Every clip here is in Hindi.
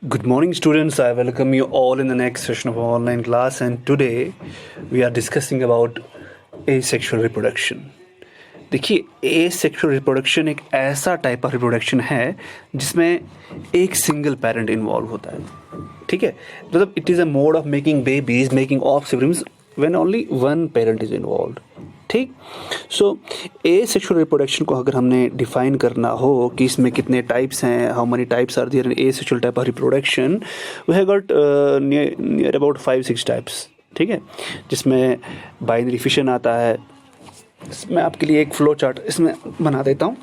Good morning, students. I welcome you all in the next session of our online class, and today we are discussing about asexual reproduction. देखिए, asexual reproduction एक ऐसा टाइप ऑफ रिप्रोडक्शन है जिसमें एक सिंगल पेरेंट इन्वॉल्व होता है. ठीक है, मतलब it is a mode of making babies, making offsprings when only one parent is involved. ठीक. सो एसेक्सुअल रिप्रोडक्शन को अगर हमने डिफाइन करना हो कि इसमें कितने टाइप्स हैं, how many types are there in asexual type of reproduction, we have got near about 5-6 types. ठीक है, जिसमें बाइनरी फिशन आता है. मैं आपके लिए एक फ्लो चार्ट इसमें बना देता हूँ.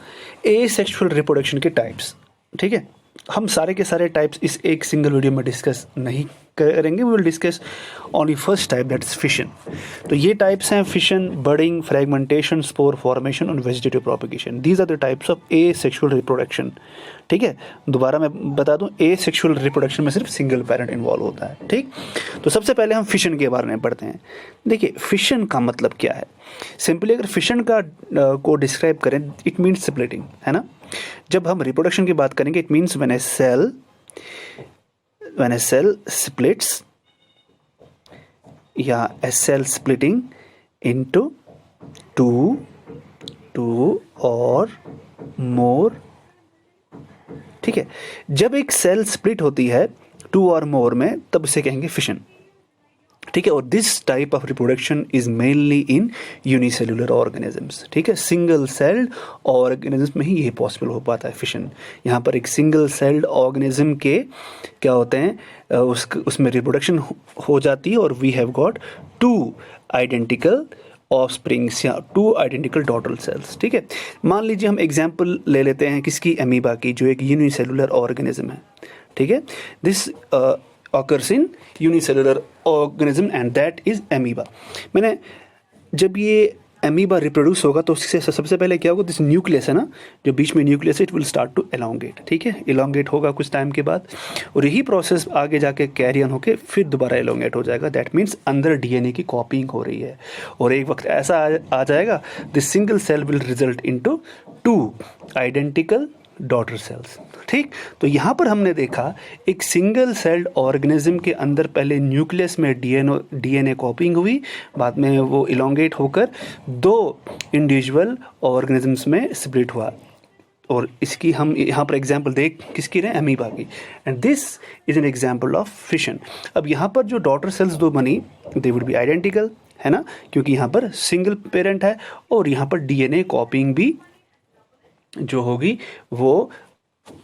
एसेक्सुअल रिप्रोडक्शन के टाइप्स. ठीक है, हम सारे के सारे टाइप्स इस एक सिंगल वीडियो में डिस्कस नहीं करेंगे. We will discuss only first type, that is fission. तो ये टाइप्स हैं fission, budding, fragmentation, spore formation और vegetative propagation. These are the types of asexual reproduction. ठीक है, दोबारा मैं बता दूं, एसेक्सुअल रिप्रोडक्शन में सिर्फ सिंगल पेरेंट इन्वॉल्व होता है. ठीक, तो सबसे पहले हम फिशन के बारे में पढ़ते हैं. देखिए, फिशन का मतलब क्या है. सिंपली अगर फिशन का को डिस्क्राइब करें, इट मीन्स स्प्लिटिंग, है ना. जब हम रिप्रोडक्शन की बात करेंगे, it means when a cell splits या a cell splitting into two or more. ठीक है, जब एक सेल स्प्लिट होती है 2 और मोर में, तब उसे कहेंगे फिशन. ठीक है, और this type of reproduction is mainly in unicellular organisms. ठीक है, सिंगल सेल्ड ऑर्गेनिज्म में ही ये पॉसिबल हो पाता है फिशन. यहाँ पर एक सिंगल सेल्ड ऑर्गेनिज्म के क्या होते हैं, उसमें रिप्रोडक्शन हो जाती है और we have got 2 identical offsprings या 2 आइडेंटिकल डॉटर सेल्स. ठीक है, मान लीजिए हम एग्जाम्पल ले लेते हैं किसकी, अमीबा की, जो एक यूनिसेल्युलर ऑर्गेनिज्म है. ठीक है, this occurs in unicellular organism and that is amoeba. मैंने जब ये अमीबा रिप्रोड्यूस होगा तो उससे सबसे पहले क्या होगा, दिस न्यूक्लियस है ना, जो बीच में न्यूक्लियस है, it will start to elongate. ठीक है, एलोंगेट होगा कुछ टाइम के बाद और यही प्रोसेस आगे जाके कैरी ऑन होके फिर दोबारा एलोंगेट हो जाएगा. दैट मीन्स अंदर डीएनए की कॉपिंग हो रही है और एक वक्त ऐसा आ जाएगा, this single cell will result into 2 identical daughter cells. ठीक, तो यहाँ पर हमने देखा एक सिंगल सेल्ड ऑर्गेनिज्म के अंदर पहले न्यूक्लियस में डीएनए कॉपिंग हुई, बाद में वो इलोंगेट होकर 2 इंडिविजुअल ऑर्गेनिजम्स में स्प्लिट हुआ. और इसकी हम यहाँ पर एग्जाम्पल देख किसकी रहे, अमीबा की. And this is an example of fission. अब यहाँ पर जो डॉटर सेल्स 2 बनी, दे वुड बी आइडेंटिकल, है ना, क्योंकि यहाँ पर सिंगल पेरेंट है और यहाँ पर डीएनए कॉपिंग भी जो होगी वो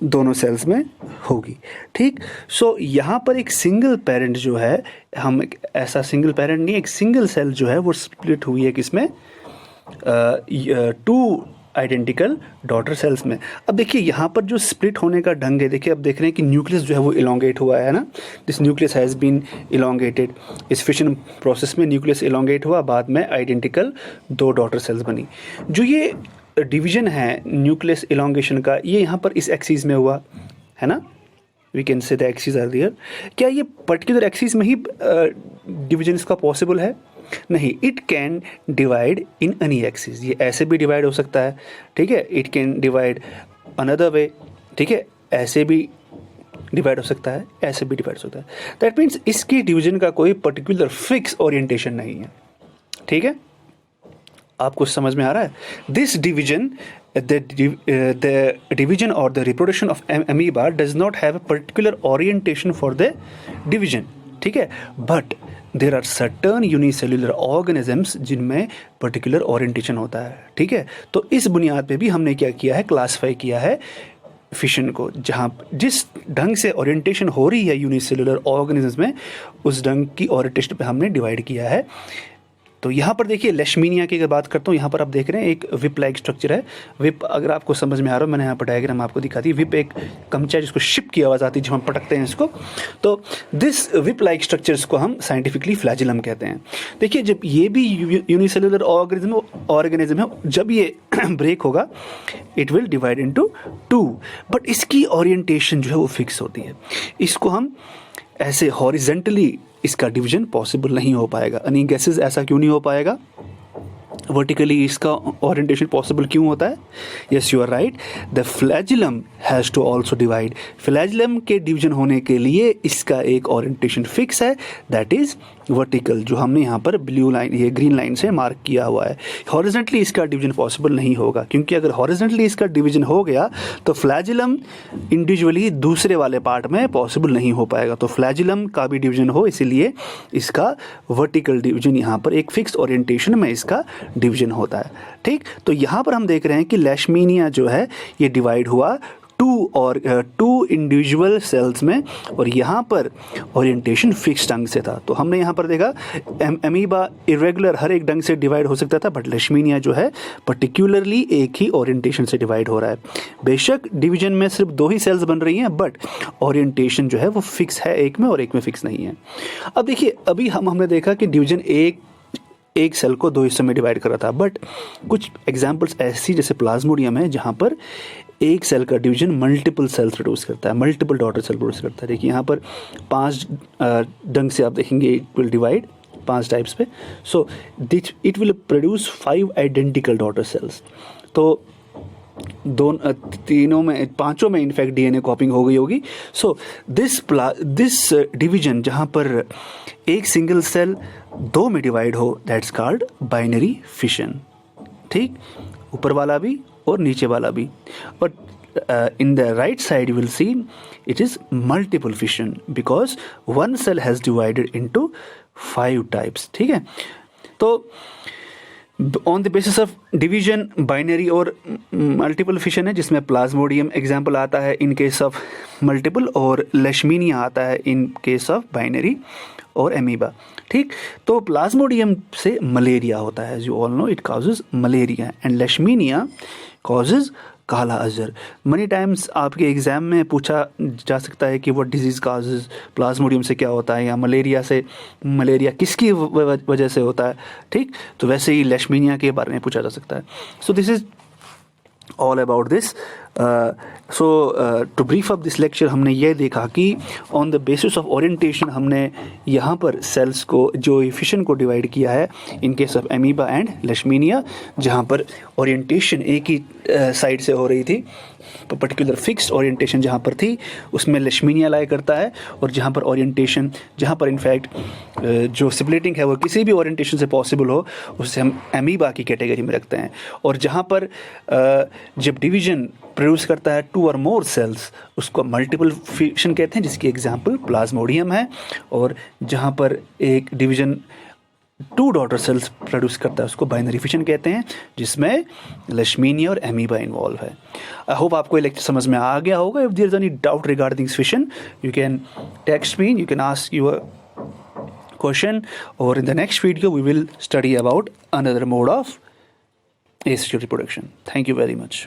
दोनों सेल्स में होगी. ठीक, सो यहाँ पर एक सिंगल पेरेंट जो है, हम ऐसा सिंगल पेरेंट नहीं, एक सिंगल सेल जो है वो स्प्लिट हुई है किसमें, 2 आइडेंटिकल डॉटर सेल्स में. अब देखिए यहाँ पर जो स्प्लिट होने का ढंग है, देखिए अब देख रहे हैं कि न्यूक्लियस जो है वो इलोंगेट हुआ है ना, this nucleus has been elongated. इस फिशन प्रोसेस में न्यूक्लियस इलोंगेट हुआ, बाद में आइडेंटिकल 2 डॉटर सेल्स बनी. जो ये डिवीजन है न्यूक्लियस इलोंगेशन का, ये यहाँ पर इस एक्सिस में हुआ है ना, we can say the axis are there. क्या ये पर्टिकुलर एक्सिस में ही डिवीजन इसका पॉसिबल है? नहीं, it can divide in any axis. ये ऐसे भी डिवाइड हो सकता है. ठीक है, it can divide another way. ठीक है, ऐसे भी डिवाइड हो सकता है, ऐसे भी डिवाइड हो सकता है. दैट मीन्स इसकी डिवीजन का कोई पर्टिकुलर फिक्स ओरिएंटेशन नहीं है. ठीक है, आपको समझ में आ रहा है. This division, the division or the reproduction of amoeba does not have a particular orientation for the division. ठीक है, but there are certain unicellular organisms जिनमें पर्टिकुलर ओरिएंटेशन होता है. ठीक है, तो इस बुनियाद पे भी हमने क्या किया है, क्लासीफाई किया है फिशन को. जहाँ जिस ढंग से ओरिएंटेशन हो रही है यूनिसेल्युलर ऑर्गेनिजम्स में, उस ढंग की ओरिएंटेशन पे हमने डिवाइड किया है. तो यहाँ पर देखिए लेशमीनिया की अगर बात करता हूँ, यहाँ पर आप देख रहे हैं एक विप लाइक स्ट्रक्चर है. विप अगर आपको समझ में आ रहा हो, मैंने यहाँ पर डायग्राम आपको दिखा दी. विप एक कमचा है जिसको शिप की आवाज़ आती है जब हम पटकते हैं इसको. तो दिस विप लाइक स्ट्रक्चर्स को हम साइंटिफिकली फ्लैजिलम कहते हैं. देखिए, जब ये भी यूनिसेल्युलर ऑर्गेनिज्म है, जब ये ब्रेक होगा it will divide into 2, but इसकी ओरिएंटेशन जो है वो फिक्स होती है. इसको हम ऐसे हॉरिजेंटली इसका डिवीजन पॉसिबल नहीं हो पाएगा. अनि गैसेस ऐसा क्यों नहीं हो पाएगा? वर्टिकली इसका ओरिएंटेशन पॉसिबल क्यों होता है? Yes, you are right, the flagellum has to also divide. Flagellum के डिवीजन होने के लिए इसका एक ओरिएंटेशन फिक्स है, दैट इज़ वर्टिकल, जो हमने यहाँ पर ब्लू लाइन, ये ग्रीन लाइन से मार्क किया हुआ है। हॉरिजॉन्टली इसका डिवीजन पॉसिबल नहीं होगा, क्योंकि अगर हॉरिजॉन्टली इसका डिवीजन हो गया तो फ्लैजिलम इंडिविजुअली दूसरे वाले पार्ट में पॉसिबल नहीं हो पाएगा। तो फ्लैजिलम का भी डिवीजन हो, इसीलिए इसका वर्टिकल डिवीजन यहाँ पर एक फिक्स ओरिएंटेशन में इसका डिवीजन होता है। ठीक, तो यहाँ पर हम देख रहे हैं कि लेशमीनिया जो है ये डिवाइड हुआ टू इंडिविजुअल सेल्स में, और यहाँ पर ओरिएंटेशन फिक्स ढंग से था। तो हमने यहाँ पर देखा अमीबा इरेगुलर हर एक ढंग से डिवाइड हो सकता था, बट लेशमीनिया जो है पर्टिकुलरली एक ही ओरिएंटेशन से डिवाइड हो रहा है। बेशक डिवीजन में सिर्फ 2 ही सेल्स बन रही हैं, बट ओरिएंटेशन जो है वो फिक्स है एक में और एक में फिक्स नहीं है। अब देखिए, अभी हमने देखा कि डिवीजन एक सेल को 2 हिस्सों में डिवाइड करा था, बट कुछ एग्जांपल्स ऐसी जैसे प्लाज्मोडियम है जहाँ पर एक सेल का डिवीजन मल्टीपल सेल्स प्रोड्यूस करता है, मल्टीपल डॉटर सेल प्रोड्यूस करता है। देखिए यहाँ पर 5 ढंग से आप देखेंगे इट विल डिवाइड 5 टाइप्स पे। So it will produce 5 identical daughter sales. तो पांचों में इनफैक्ट डीएनए कॉपिंग हो गई होगी। सो दिस डिवीजन जहाँ पर एक सिंगल सेल 2 में डिवाइड हो, दैट्स कॉल्ड बाइनरी फिशन। ठीक, ऊपर वाला भी और नीचे वाला भी। But in the right side you will see it is multiple fission because one cell has divided into 5 types. ठीक है, तो on the basis of division binary और मल्टीपल फिशन है, जिसमें प्लाज्मोडियम एग्जाम्पल आता है इन केस ऑफ मल्टीपल, और लेशमीनिया आता है इन केस ऑफ बाइनरी और एमीबा। ठीक, तो प्लाज्मोडियम से मलेरिया होता है, you all know it causes malaria, and Leishmania causes kala azar. Many times आपके एग्ज़ाम में पूछा जा सकता है कि व्हाट डिजीज़ काजेज प्लाज्मोडियम से क्या होता है, या मलेरिया किसकी वजह से होता है। ठीक, तो वैसे ही लेशमीनिया के बारे में पूछा जा सकता है। So this is all about this. To brief up this lecture, हमने ये देखा कि on the basis of orientation हमने यहाँ पर सेल्स को, जो फिशन को डिवाइड किया है in case of amoeba and Leishmania, जहाँ पर ओरिएंटेशन एक ही साइड से हो रही थी, पर्टिकुलर फिक्स्ड ओरिएंटेशन जहाँ पर थी उसमें लेशमीनिया लाया करता है, और जहाँ पर इनफैक्ट जो स्प्लिटिंग है वो किसी भी ओरिएंटेशन से पॉसिबल हो, उससे हम एमीबा की कैटेगरी में रखते हैं। और जहाँ पर जब डिवीजन प्रोड्यूस करता है 2 और मोर सेल्स, उसको मल्टीपल फिशन कहते हैं, जिसकी एग्जांपल प्लाज्मोडियम है। और जहाँ पर एक डिवीजन 2 डॉटर सेल्स प्रोड्यूस करता है उसको बाइनरी फिशन कहते हैं, जिसमें लेशमीनिया और एमीबा इन्वॉल्व है। आई होप आपको ये लेक्चर समझ में आ गया होगा। If there is any doubt regarding fission, you can text me, you can ask your question, or in the next video we will study about another mode of asexual reproduction. Thank you very much.